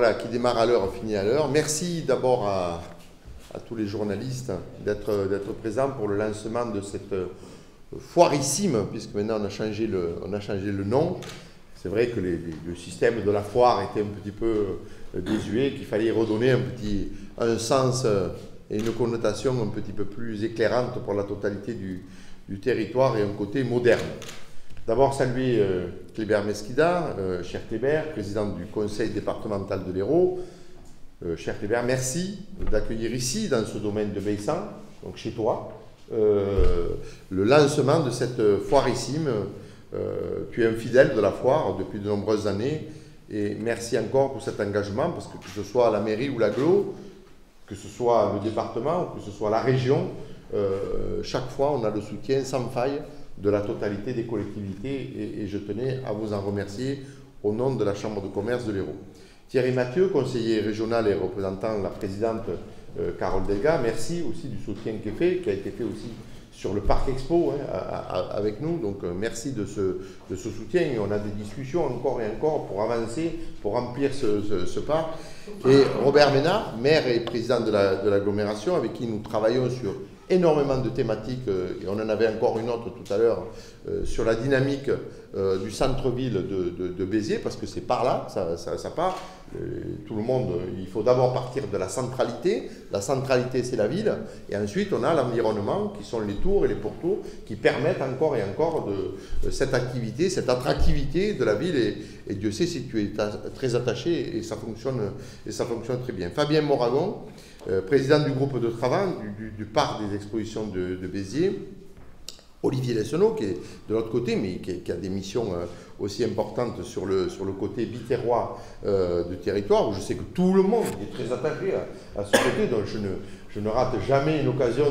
Voilà, qui démarre à l'heure, finit à l'heure. Merci d'abord à tous les journalistes d'être présents pour le lancement de cette foirissime, puisque maintenant on a changé le nom. C'est vrai que le système de la foire était un petit peu désuet, qu'il fallait redonner un sens et une connotation un petit peu plus éclairante pour la totalité du territoire et un côté moderne. D'abord saluer Kléber Mesquida, cher Kléber, président du conseil départemental de l'Hérault. Cher Kléber, merci d'accueillir ici, dans ce domaine de Baissan, donc chez toi, le lancement de cette foirissime. Tu es un fidèle de la foire depuis de nombreuses années et merci encore pour cet engagement, parce que ce soit la mairie ou l'agglo, que ce soit le département ou que ce soit la région, chaque fois on a le soutien sans faille de la totalité des collectivités et je tenais à vous en remercier au nom de la Chambre de commerce de l'Hérault. Thierry Mathieu, conseiller régional et représentant la présidente Carole Delga, merci aussi du soutien qui a été fait aussi sur le Parc Expo avec nous, donc merci de ce soutien et on a des discussions encore et encore pour avancer, pour remplir ce parc. Et Robert Ménard, maire et président de l'agglomération, avec qui nous travaillons sur énormément de thématiques, et on en avait encore une autre tout à l'heure, sur la dynamique du centre-ville de Béziers, parce que c'est par là, ça part. Tout le monde, il faut d'abord partir de la centralité. La centralité, c'est la ville, et ensuite on a l'environnement, qui sont les tours et les pourtours, qui permettent encore et encore cette activité, cette attractivité de la ville, et Dieu sait si tu es très attaché, et ça fonctionne très bien. Fabien Moragon, président du groupe de travail du parc des expositions de Béziers. Olivier Lessenot, qui est de l'autre côté, mais qui a des missions aussi importantes sur le côté biterrois du territoire, où je sais que tout le monde est très attaché à ce côté, donc je ne rate jamais une occasion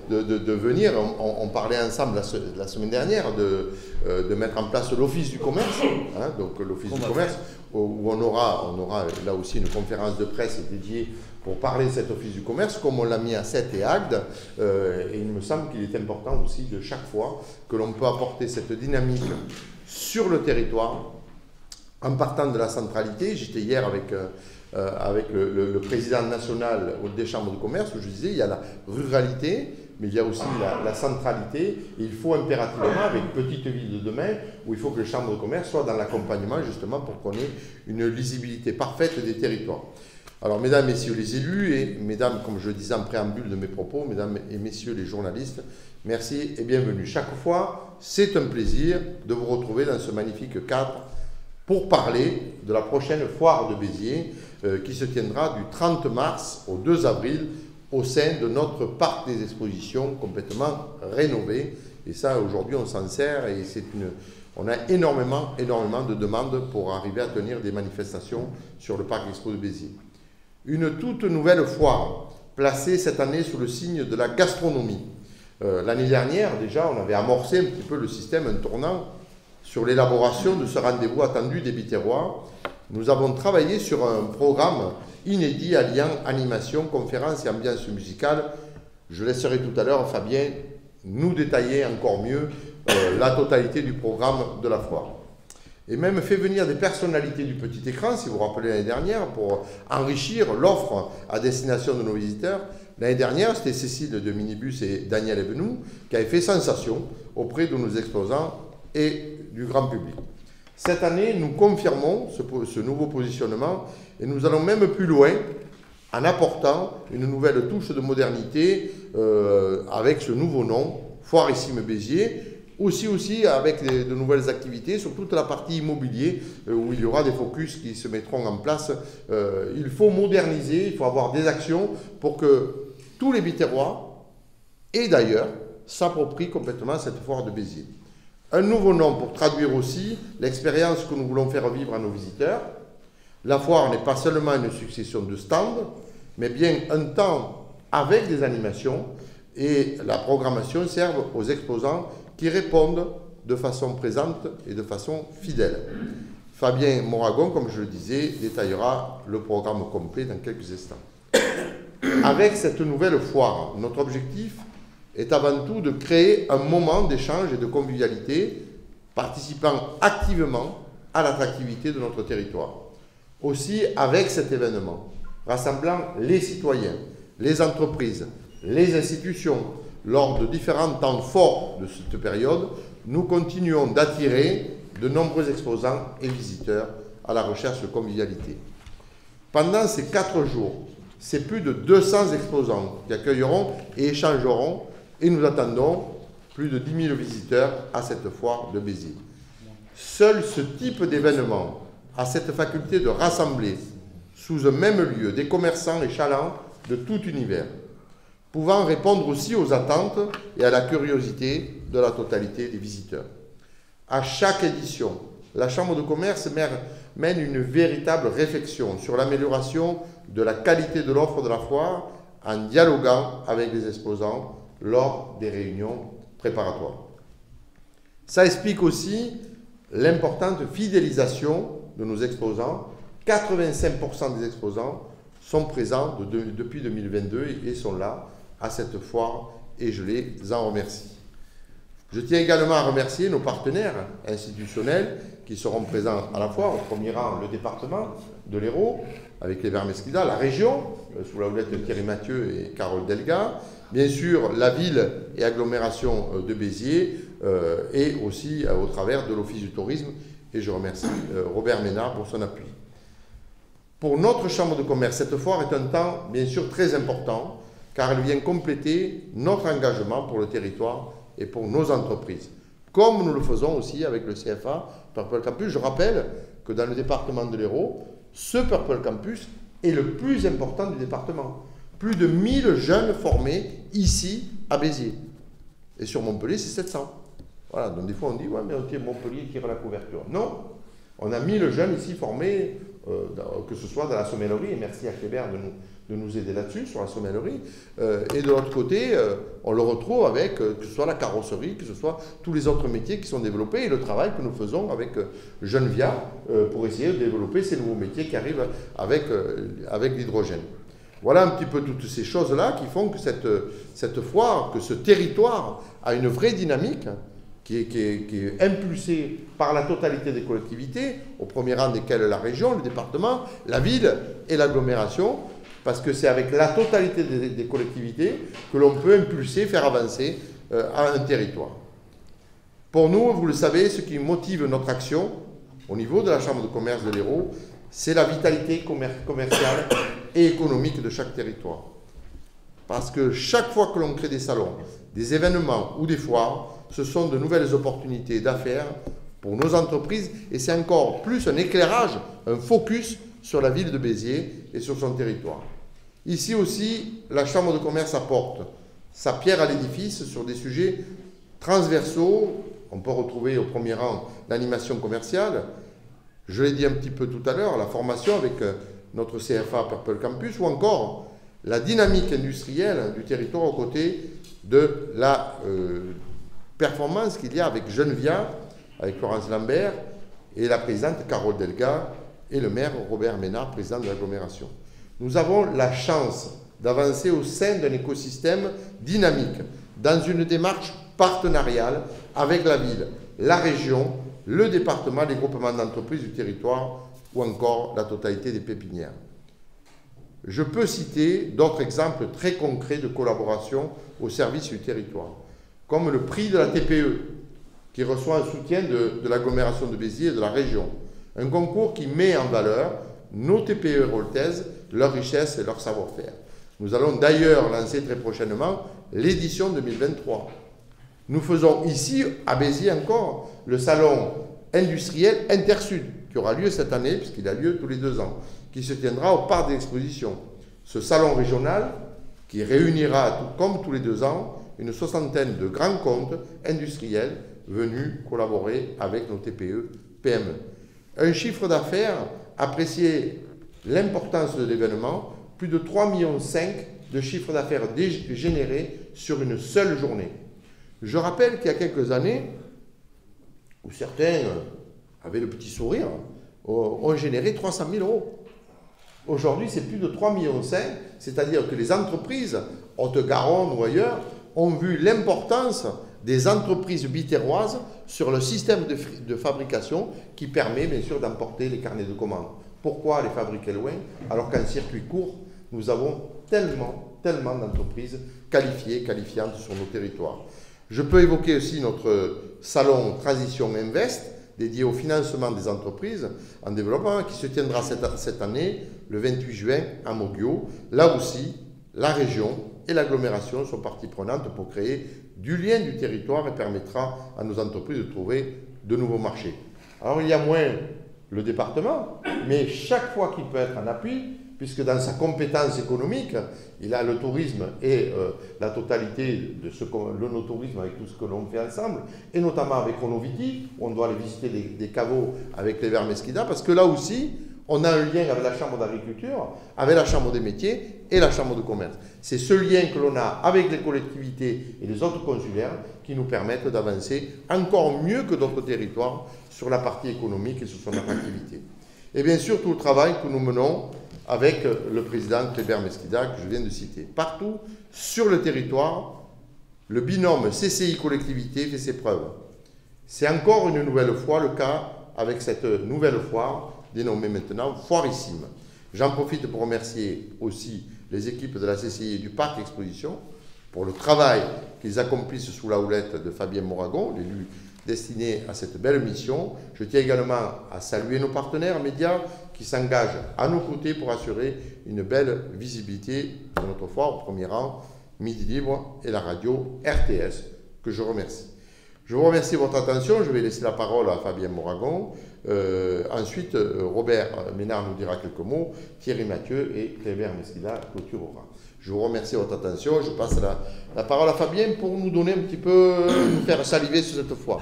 de venir. On parlait ensemble la semaine dernière de mettre en place l'Office du commerce, donc l'Office du commerce, où on aura là aussi une conférence de presse dédiée pour parler de cet office du commerce, comme on l'a mis à Sète et Agde, et il me semble qu'il est important aussi de chaque fois que l'on peut apporter cette dynamique sur le territoire, en partant de la centralité. J'étais hier avec le président national des chambres de commerce, où je disais, il y a la ruralité, mais il y a aussi la centralité, et il faut impérativement, avec Petite Ville de demain, où il faut que les chambres de commerce soient dans l'accompagnement, justement, pour qu'on ait une lisibilité parfaite des territoires. Alors, mesdames, messieurs les élus, et mesdames, comme je le disais en préambule de mes propos, mesdames et messieurs les journalistes, merci et bienvenue. Chaque fois, c'est un plaisir de vous retrouver dans ce magnifique cadre pour parler de la prochaine foire de Béziers qui se tiendra du 30 mars au 2 avril au sein de notre parc des expositions complètement rénové. Et ça, aujourd'hui, on s'en sert et on a énormément de demandes pour arriver à tenir des manifestations sur le parc Expo de Béziers. Une toute nouvelle foire, placée cette année sous le signe de la gastronomie. L'année dernière, déjà, on avait amorcé un petit peu le système, un tournant sur l'élaboration de ce rendez-vous attendu des biterrois. Nous avons travaillé sur un programme inédit alliant animation, conférences et ambiance musicale. Je laisserai tout à l'heure Fabien nous détailler encore mieux la totalité du programme de la foire. Et même fait venir des personnalités du petit écran, si vous vous rappelez l'année dernière, pour enrichir l'offre à destination de nos visiteurs. L'année dernière, c'était Cécile de Minibus et Daniel Evenou qui avaient fait sensation auprès de nos exposants et du grand public. Cette année, nous confirmons ce nouveau positionnement et nous allons même plus loin en apportant une nouvelle touche de modernité avec ce nouveau nom, Foirissime Béziers, aussi avec de nouvelles activités sur toute la partie immobilier où il y aura des focus qui se mettront en place. Il faut moderniser, il faut avoir des actions pour que tous les biterrois et d'ailleurs s'approprient complètement cette foire de Béziers. Un nouveau nom pour traduire aussi l'expérience que nous voulons faire vivre à nos visiteurs. La foire n'est pas seulement une succession de stands, mais bien un temps avec des animations et la programmation serve aux exposants qui répondent de façon présente et de façon fidèle. Fabien Moragon, comme je le disais, détaillera le programme complet dans quelques instants. Avec cette nouvelle foire, notre objectif est avant tout de créer un moment d'échange et de convivialité, participant activement à l'attractivité de notre territoire. aussi avec cet événement, rassemblant les citoyens, les entreprises, les institutions, lors de différents temps forts de cette période, nous continuons d'attirer de nombreux exposants et visiteurs à la recherche de convivialité. Pendant ces 4 jours, c'est plus de 200 exposants qui accueilleront et échangeront, et nous attendons plus de 10 000 visiteurs à cette foire de Béziers. Seul ce type d'événement a cette faculté de rassembler sous un même lieu des commerçants et chalands de tout univers, pouvant répondre aussi aux attentes et à la curiosité de la totalité des visiteurs. À chaque édition, la Chambre de commerce mène une véritable réflexion sur l'amélioration de la qualité de l'offre de la foire en dialoguant avec les exposants lors des réunions préparatoires. Ça explique aussi l'importante fidélisation de nos exposants. 85% des exposants sont présents depuis 2022 et sont là à cette foire et je les en remercie. Je tiens également à remercier nos partenaires institutionnels qui seront présents à la foire, au premier rang le département de l'Hérault, avec les Verts Mesquida, la région, sous la houlette de Thierry Mathieu et Carole Delga, bien sûr la ville et agglomération de Béziers, et aussi au travers de l'Office du tourisme, et je remercie Robert Ménard pour son appui. Pour notre Chambre de commerce, cette foire est un temps bien sûr très important, car elle vient compléter notre engagement pour le territoire et pour nos entreprises, comme nous le faisons aussi avec le CFA Purple Campus. Je rappelle que dans le département de l'Hérault, ce Purple Campus est le plus important du département. Plus de 1000 jeunes formés ici à Béziers. Et sur Montpellier, c'est 700. Voilà, donc des fois on dit, ouais, mais Montpellier tire la couverture. Non, on a 1000 jeunes ici formés, que ce soit dans la sommellerie, et merci à Kléber de nous aider là-dessus, sur la sommellerie. Et de l'autre côté, on le retrouve avec, que ce soit la carrosserie, que ce soit tous les autres métiers qui sont développés, et le travail que nous faisons avec Genevia pour essayer de développer ces nouveaux métiers qui arrivent avec l'hydrogène. Voilà un petit peu toutes ces choses-là qui font que cette foire, que ce territoire a une vraie dynamique qui est impulsée par la totalité des collectivités, au premier rang desquelles la région, le département, la ville et l'agglomération, parce que c'est avec la totalité des collectivités que l'on peut impulser, faire avancer un territoire. Pour nous, vous le savez, ce qui motive notre action au niveau de la Chambre de commerce de l'Hérault, c'est la vitalité commerciale et économique de chaque territoire. Parce que chaque fois que l'on crée des salons, des événements ou des foires, ce sont de nouvelles opportunités d'affaires pour nos entreprises et c'est encore plus un éclairage, un focus sur la ville de Béziers et sur son territoire. Ici aussi, la Chambre de commerce apporte sa pierre à l'édifice sur des sujets transversaux. On peut retrouver au premier rang l'animation commerciale, je l'ai dit un petit peu tout à l'heure, la formation avec notre CFA Purple Campus, ou encore la dynamique industrielle du territoire aux côtés de la performance qu'il y a avec Genevia, avec Florence Lambert, et la présidente Carole Delga, et le maire Robert Ménard, président de l'agglomération. Nous avons la chance d'avancer au sein d'un écosystème dynamique, dans une démarche partenariale avec la ville, la région, le département, les groupements d'entreprises du territoire ou encore la totalité des pépinières. Je peux citer d'autres exemples très concrets de collaboration au service du territoire, comme le prix de la TPE, qui reçoit un soutien de l'agglomération de Béziers et de la région. Un concours qui met en valeur nos TPE héroltaises, leur richesse et leur savoir-faire. Nous allons d'ailleurs lancer très prochainement l'édition 2023. Nous faisons ici, à Béziers encore, le salon industriel Intersud, qui aura lieu cette année, puisqu'il a lieu tous les 2 ans, qui se tiendra au parc d'exposition. Ce salon régional, qui réunira, comme tous les 2 ans, une soixantaine de grands comptes industriels venus collaborer avec nos TPE, PME. Un chiffre d'affaires, apprécié l'importance de l'événement, plus de 3,5 millions de chiffre d'affaires générés sur une seule journée. Je rappelle qu'il y a quelques années, où certains avaient le petit sourire, ont généré 300 000 euros. Aujourd'hui, c'est plus de 3,5 millions, c'est-à-dire que les entreprises, Haute-Garonne ou ailleurs, ont vu l'importance des entreprises biterroises sur le système de fabrication qui permet bien sûr d'emporter les carnets de commandes. Pourquoi les fabriquer loin, alors qu'en circuit court, nous avons tellement d'entreprises qualifiées, qualifiantes sur nos territoires. Je peux évoquer aussi notre salon Transition Invest, dédié au financement des entreprises en développement, qui se tiendra cette année, le 28 juin, à Moguio. Là aussi, la région et l'agglomération sont parties prenantes pour créer du lien du territoire et permettra à nos entreprises de trouver de nouveaux marchés. Alors, il y a moins le département, mais chaque fois qu'il peut être en appui, puisque dans sa compétence économique, il a le tourisme et la totalité de le no-tourisme avec tout ce que l'on fait ensemble, et notamment avec Onoviti, où on doit aller visiter des caveaux avec les Verts Mesquida, parce que là aussi, on a un lien avec la Chambre d'agriculture, avec la Chambre des métiers et la Chambre de commerce. C'est ce lien que l'on a avec les collectivités et les autres consulaires qui nous permettent d'avancer encore mieux que d'autres territoires sur la partie économique et sur son attractivité. Et bien sûr, tout le travail que nous menons avec le président Kléber Mesquida, que je viens de citer. Partout sur le territoire, le binôme CCI-collectivité fait ses preuves. C'est encore une nouvelle fois le cas avec cette nouvelle foire, dénommée maintenant Foirissime. J'en profite pour remercier aussi les équipes de la CCI et du Parc Exposition pour le travail qu'ils accomplissent sous la houlette de Fabien Moragon, l'élu destiné à cette belle mission. Je tiens également à saluer nos partenaires médias qui s'engagent à nos côtés pour assurer une belle visibilité de notre foire, au premier rang Midi Libre et la radio RTS, que je remercie. Je vous remercie de votre attention. Je vais laisser la parole à Fabien Moragon. Ensuite, Robert Ménard nous dira quelques mots, Thierry Mathieu et Kléber Mesquida clôturera. Je vous remercie de votre attention. Je passe la parole à Fabien pour nous donner un petit peu, nous faire saliver sur cette foire.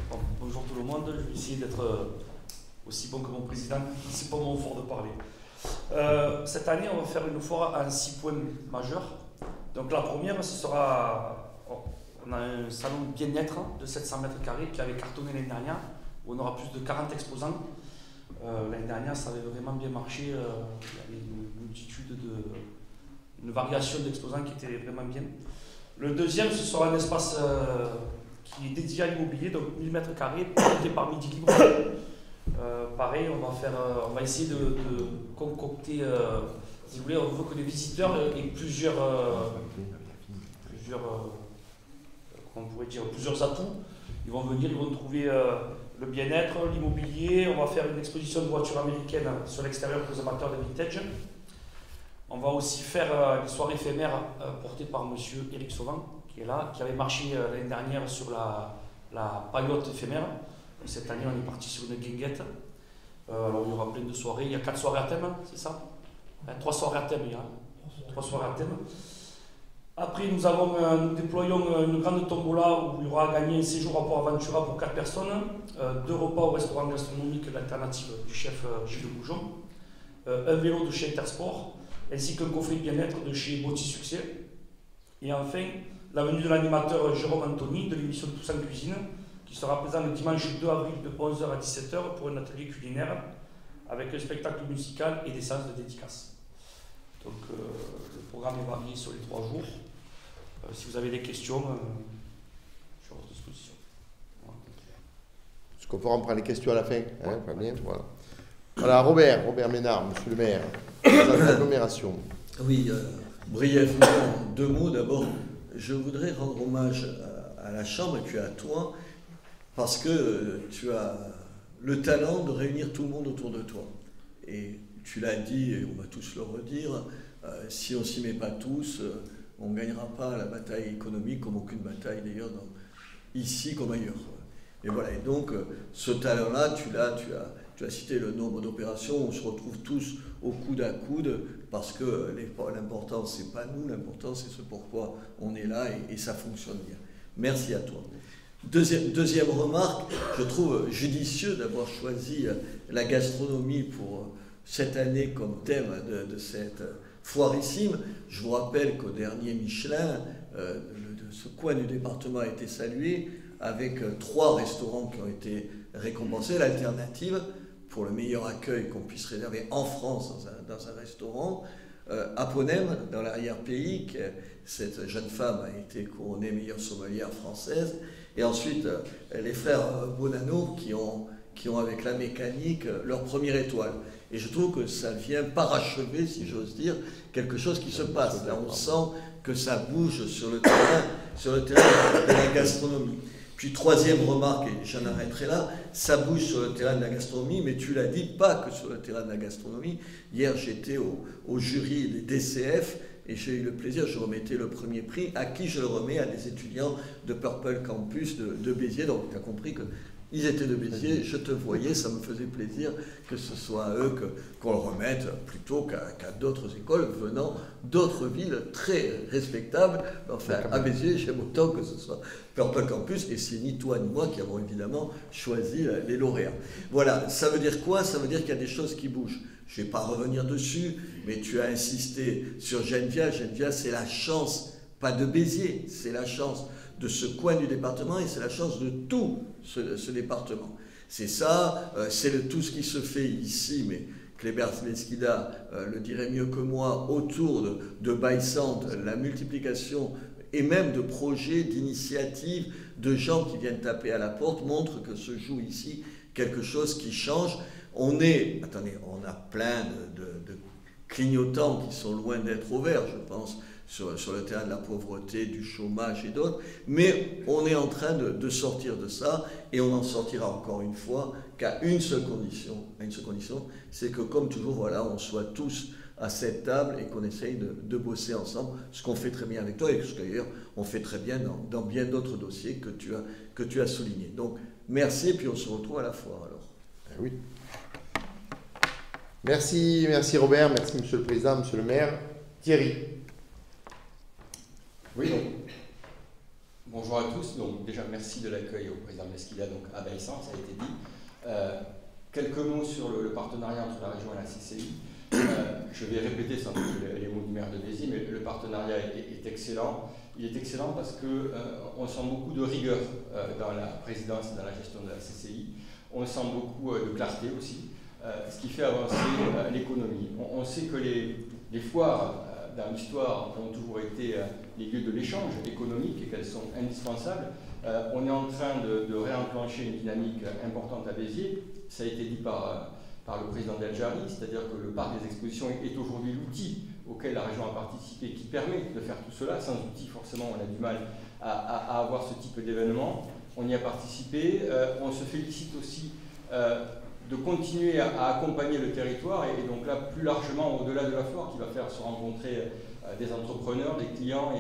Bon, bonjour tout le monde. Je vais essayer d'être aussi bon que mon président. C'est pas mon fort de parler. Cette année, on va faire une foire en 6 points majeurs. Donc la première, ce sera, on a un salon bien-être de 700 mètres carrés qui avait cartonné l'année dernière, où on aura plus de 40 exposants. L'année dernière, ça avait vraiment bien marché. Il y avait une multitude une variation d'exposants qui était vraiment bien. Le deuxième, ce sera un espace qui est dédié à l'immobilier, donc 1000 mètres carrés, porté par Midi Libre. Pareil, on va essayer de concocter. Si vous voulez, on veut que les visiteurs aient plusieurs atouts. Ils vont venir, ils vont trouver le bien-être, l'immobilier. On va faire une exposition de voitures américaines sur l'extérieur pour les amateurs de vintage. On va aussi faire une soirée éphémère portée par monsieur Éric Sauvant, qui est là, qui avait marché l'année dernière sur la paillote éphémère. Et cette année, on est parti sur une guinguette. Alors, il y aura plein de soirées. Il y a 4 soirées à thème, c'est ça? 3 soirées à thème, il y a 3 soirées à thème. Après, nous déployons une grande tombola où il y aura à gagner un séjour à Port-Aventura pour 4 personnes, 2 repas au restaurant gastronomique d'alternative du chef Gilles Goujon, un vélo de chez Intersport, ainsi qu'un coffret bien-être de chez Botti Succès. Et enfin, la venue de l'animateur Jérôme Anthony de l'émission Tous en Cuisine, qui sera présent le dimanche 2 avril de 11h à 17h pour un atelier culinaire avec un spectacle musical et des séances de dédicaces. Donc le programme est varié sur les 3 jours. Si vous avez des questions, je suis à votre disposition. Voilà. Est-ce qu'on pourra prendre les questions à la fin, hein, Fabien, voilà. Voilà, Robert Ménard, monsieur le maire, président de l'agglomération. Oui, brièvement, 2 mots. D'abord, je voudrais rendre hommage à la Chambre et puis à toi, parce que tu as le talent de réunir tout le monde autour de toi. Et tu l'as dit, et on va tous le redire, si on ne s'y met pas tous, on ne gagnera pas la bataille économique, comme aucune bataille d'ailleurs, ici comme ailleurs. Et voilà, et donc ce talent-là, tu as cité le nombre d'opérations, on se retrouve tous au coude à coude, parce que l'important, ce n'est pas nous, l'important, c'est ce pourquoi on est là, et ça fonctionne bien. Merci à toi. Deuxième remarque, je trouve judicieux d'avoir choisi la gastronomie pour cette année comme thème de cette foirissime. Je vous rappelle qu'au dernier Michelin, ce coin du département a été salué avec 3 restaurants qui ont été récompensés. L'alternative pour le meilleur accueil qu'on puisse réserver en France dans un restaurant. Aponem, dans l'arrière-pays, cette jeune femme a été couronnée meilleure sommelière française. Et ensuite, les frères Bonanno qui ont avec la mécanique leur première étoile. Et je trouve que ça vient parachever, si j'ose dire, quelque chose qui se passe. Là, on sent que ça bouge sur le terrain de la gastronomie. Puis troisième remarque, et j'en arrêterai là, ça bouge sur le terrain de la gastronomie, mais tu l'as dit, pas que sur le terrain de la gastronomie. Hier, j'étais au jury des DCF, et j'ai eu le plaisir, je remettais le premier prix, à qui je le remets? À des étudiants de Purple Campus de Béziers. Donc tu as compris qu'ils étaient de Béziers, je te voyais, ça me faisait plaisir que ce soit à eux qu'on le remette, plutôt qu'à d'autres écoles venant d'autres villes très respectables. Enfin, à Béziers, j'aime autant que ce soit Purple Campus, et c'est ni toi ni moi qui avons évidemment choisi les lauréats. Voilà, ça veut dire quoi? Ça veut dire qu'il y a des choses qui bougent. Je ne vais pas revenir dessus, mais tu as insisté sur Geneviève. Geneviève, c'est la chance, pas de Béziers, c'est la chance de ce coin du département, et c'est la chance de tout ce département. C'est ça, c'est tout ce qui se fait ici, mais Kléber Mesquida le dirait mieux que moi, autour de Baïsante, la multiplication et même de projets, d'initiatives, de gens qui viennent taper à la porte, montre que se joue ici quelque chose qui change. On a plein de clignotants qui sont loin d'être au vert, je pense, sur le terrain de la pauvreté, du chômage et d'autres, mais on est en train de sortir de ça, et on en sortira encore une fois qu'à une seule condition, c'est que comme toujours, voilà, on soit tous à cette table et qu'on essaye de bosser ensemble, ce qu'on fait très bien avec toi, et ce d'ailleurs on fait très bien dans bien d'autres dossiers que tu as soulignés. Donc merci, et puis on se retrouve à la foire alors. Oui. Merci Robert, merci Monsieur le Président, Monsieur le maire. Thierry. Oui, donc, bonjour à tous. Donc, déjà, merci de l'accueil au président Mesquida, donc à Baïsante, ça a été dit. Quelques mots sur le partenariat entre la région et la CCI. Je vais répéter sans doute les mots du maire de Béziers, mais le partenariat est excellent. Il est excellent parce qu'on sent beaucoup de rigueur dans la présidence et dans la gestion de la CCI. On sent beaucoup de clarté aussi, ce qui fait avancer l'économie. On sait que les foires dans l'histoire ont toujours été les lieux de l'échange économique et qu'elles sont indispensables. On est en train de réenclencher une dynamique importante à Béziers. Ça a été dit par le président d'El Jari, c'est-à-dire que le parc des expositions est aujourd'hui l'outil auquel la région a participé, qui permet de faire tout cela. Sans outil, forcément, on a du mal à avoir ce type d'événement. On y a participé. On se félicite aussi de continuer à accompagner le territoire, et donc là, plus largement, au-delà de la foire, qui va faire se rencontrer des entrepreneurs, des clients,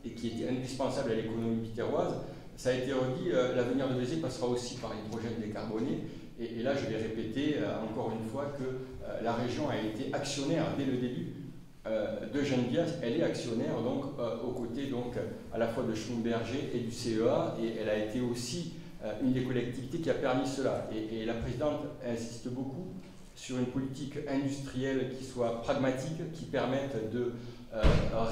et qui est indispensable à l'économie biterroise. Ça a été redit, l'avenir de Béziers passera aussi par l'hydrogène décarboné, et là, je vais répéter encore une fois que la région a été actionnaire dès le début de Geneviève. Elle est actionnaire donc aux côtés donc à la fois de Schlumberger et du CEA, et elle a été aussi une des collectivités qui a permis cela. Et la présidente insiste beaucoup sur une politique industrielle qui soit pragmatique, qui permette de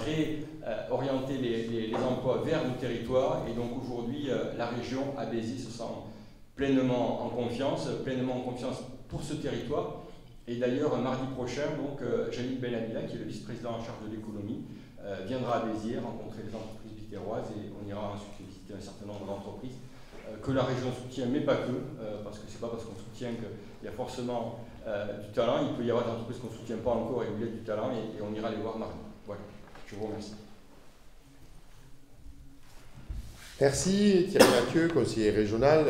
réorienter les emplois vers nos territoires. Et donc aujourd'hui, la région à Béziers se sent pleinement en confiance pour ce territoire. Et d'ailleurs, mardi prochain, donc, Janine Benamila, qui est le vice-président en charge de l'économie, viendra à Béziers rencontrer les entreprises biterroises, et on ira ensuite visiter un certain nombre d'entreprises que la région soutient, mais pas que, parce que c'est pas parce qu'on soutient qu'il y a forcément du talent. Il peut y avoir des entreprises qu'on ne soutient pas encore et où il y a du talent, et on ira les voir mardi. Voilà, je vous remercie. Merci Thierry Mathieu, conseiller régional,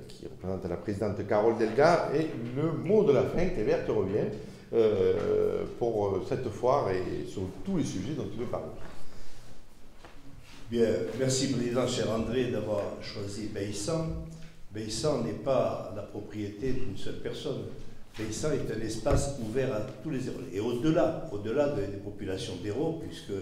qui représente la présidente Carole Delga. Et le mot de la fin, Kléber, te revient pour cette foire et sur tous les sujets dont tu veux parler. Bien, merci Président, cher André, d'avoir choisi Baïsant. Baïsant n'est pas la propriété d'une seule personne. Baïsant est un espace ouvert à tous les Héraultais. Et au-delà des populations d'Hérault, puisque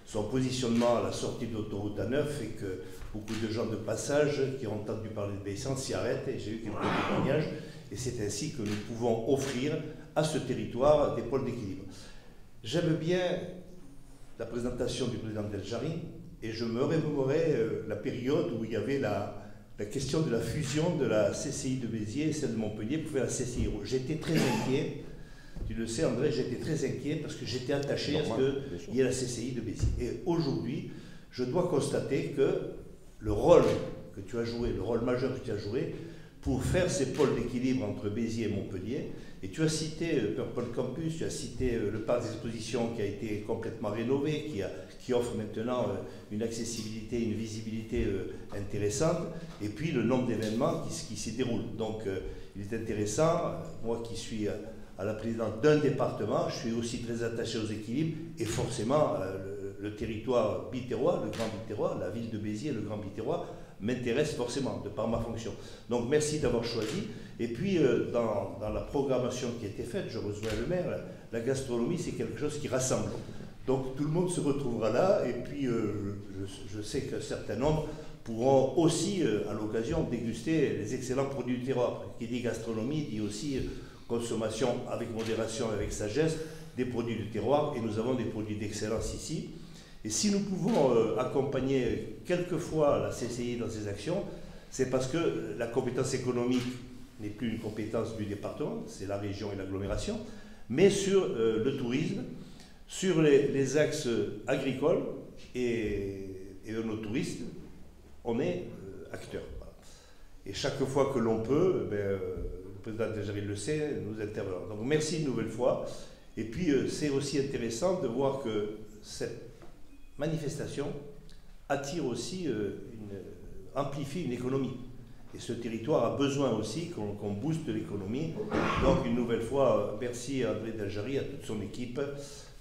son positionnement à la sortie de l'autoroute A9 fait que beaucoup de gens de passage qui ont entendu parler de Baïsant s'y arrêtent, et j'ai eu quelques témoignages, et c'est ainsi que nous pouvons offrir à ce territoire des pôles d'équilibre. J'aime bien la présentation du président d'El Jari, et je me remémorais la période où il y avait la question de la fusion de la CCI de Béziers et celle de Montpellier pour faire la CCI Hérault. J'étais très inquiet, tu le sais André, j'étais très inquiet parce que j'étais attaché à ce qu'il y ait la CCI de Béziers. Et aujourd'hui, je dois constater que le rôle que tu as joué, le rôle majeur que tu as joué pour faire ces pôles d'équilibre entre Béziers et Montpellier. Et tu as cité Purple Campus, tu as cité le parc d'exposition qui a été complètement rénové, qui offre maintenant une accessibilité, une visibilité intéressante, et puis le nombre d'événements qui s'y déroulent. Donc il est intéressant, moi qui suis à la présidence d'un département, je suis aussi très attaché aux équilibres, et forcément le territoire biterrois, le Grand Biterrois, la ville de Béziers, le Grand Biterrois, m'intéresse forcément, de par ma fonction. Donc merci d'avoir choisi. Et puis dans la programmation qui a été faite, je rejoins le maire, la gastronomie c'est quelque chose qui rassemble. Donc tout le monde se retrouvera là, et puis je sais qu'un certain nombre pourront aussi à l'occasion déguster les excellents produits du terroir. Qui dit gastronomie dit aussi consommation avec modération, avec sagesse, des produits du terroir, et nous avons des produits d'excellence ici. Et si nous pouvons accompagner quelquefois la CCI dans ses actions, c'est parce que la compétence économique n'est plus une compétence du département, c'est la région et l'agglomération, mais sur le tourisme, sur les axes agricoles et de nos touristes, on est acteur. Voilà. Et chaque fois que l'on peut, le président Deljarit le sait, nous intervenons. Donc merci une nouvelle fois. Et puis c'est aussi intéressant de voir que cette manifestation attire aussi, amplifie une économie. Et ce territoire a besoin aussi qu'on booste l'économie. Donc une nouvelle fois, merci à André Deljarit, à toute son équipe,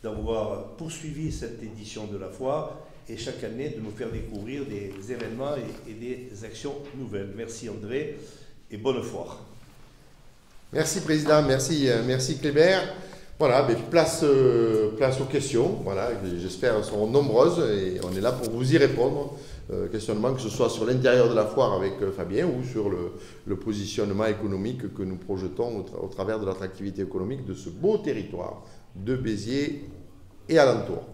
d'avoir poursuivi cette édition de la foire et chaque année de nous faire découvrir des événements et des actions nouvelles. Merci André et bonne foire. Merci Président, merci Kléber. Voilà, place aux questions, voilà, j'espère qu'elles seront nombreuses et on est là pour vous y répondre. Questionnement que ce soit sur l'intérieur de la foire avec Fabien ou sur le positionnement économique que nous projetons au travers de l'attractivité économique de ce beau territoire de Béziers et alentours.